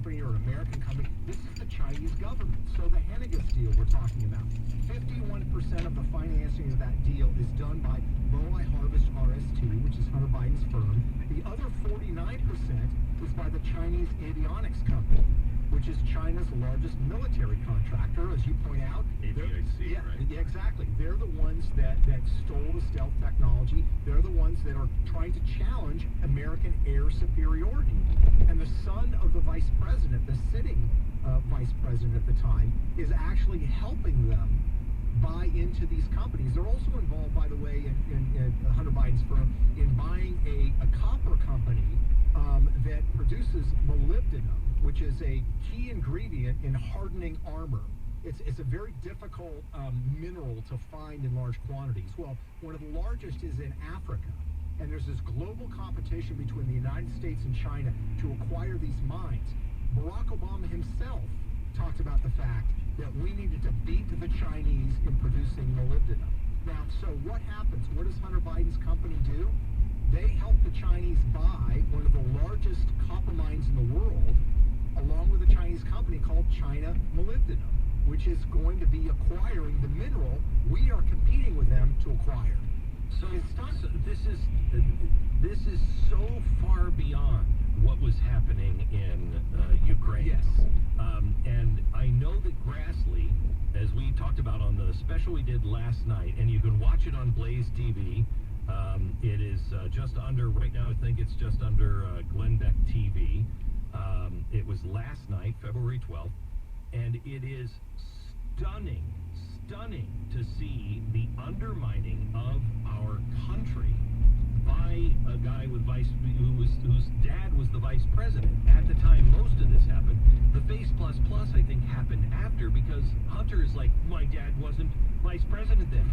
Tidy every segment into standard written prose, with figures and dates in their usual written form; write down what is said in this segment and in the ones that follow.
company or an American company. This is the Chinese government. So the Henniges deal we're talking about, 51% of the financing of that deal is done by Moai Harvest RST, which is Hunter Biden's firm. The other 49% is by the Chinese avionics company, which is China's largest military contractor, as you point out. AVIC, right? Yeah, exactly. They're the ones that stole the stealth technology. They're the ones that are trying to challenge American air superiority. And the son of the vice president, the sitting vice president at the time, is actually helping them buy into these companies. They're also involved, by the way, in Hunter Biden's firm, in buying a copper company that produces molybdenum, which is a key ingredient in hardening armor. It's a very difficult mineral to find in large quantities. Well, one of the largest is in Africa, and there's this global competition between the United States and China to acquire these mines. Barack Obama himself talked about the fact that we needed to beat the Chinese in producing molybdenum. Now, so what happens? What does Hunter Biden's company do? They help the Chinese buy one of the largest copper mines in the world, along with a Chinese company called China Molybdenum, which is going to be acquiring the mineral we are competing with them to acquire. So this is so far beyond what was happening in Ukraine. Yes. And I know that Grassley, as we talked about on the special we did last night, and you can watch it on Blaze TV. It is just under, right now I think it's just under Glenbeck TV. It was last night, February 12th, and it is stunning to see the undermining of our country by a guy with whose dad was the vice president at the time most of this happened. The Face Plus Plus, I think, happened after, because Hunter is like, my dad wasn't vice president then.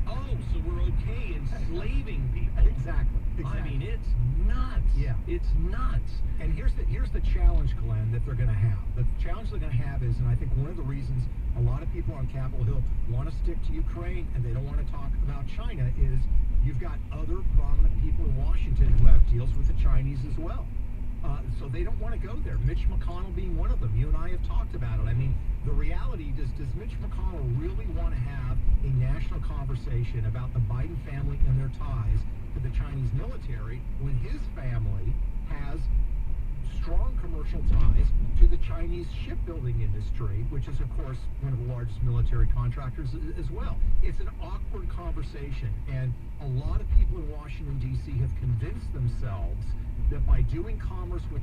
Oh, so we're okay enslaving people. Exactly. I mean, it's nuts. Yeah. It's nuts. And here's the challenge, Glenn, that they're going to have. The challenge they're going to have is, and I think one of the reasons a lot of people on Capitol Hill want to stick to Ukraine and they don't want to talk about China, is you've got other prominent people in Washington who have deals with the Chinese as well. So they don't want to go there. Mitch McConnell being one of them. You and I have talked about it. I mean, the reality, does Mitch McConnell really want to have a national conversation about the Biden family and their ties to the Chinese military when his family has strong commercial ties to the Chinese shipbuilding industry, which is, of course, one of the largest military contractors as well? It's an awkward conversation, and a lot of people in Washington, D.C. have convinced themselves that by doing commerce with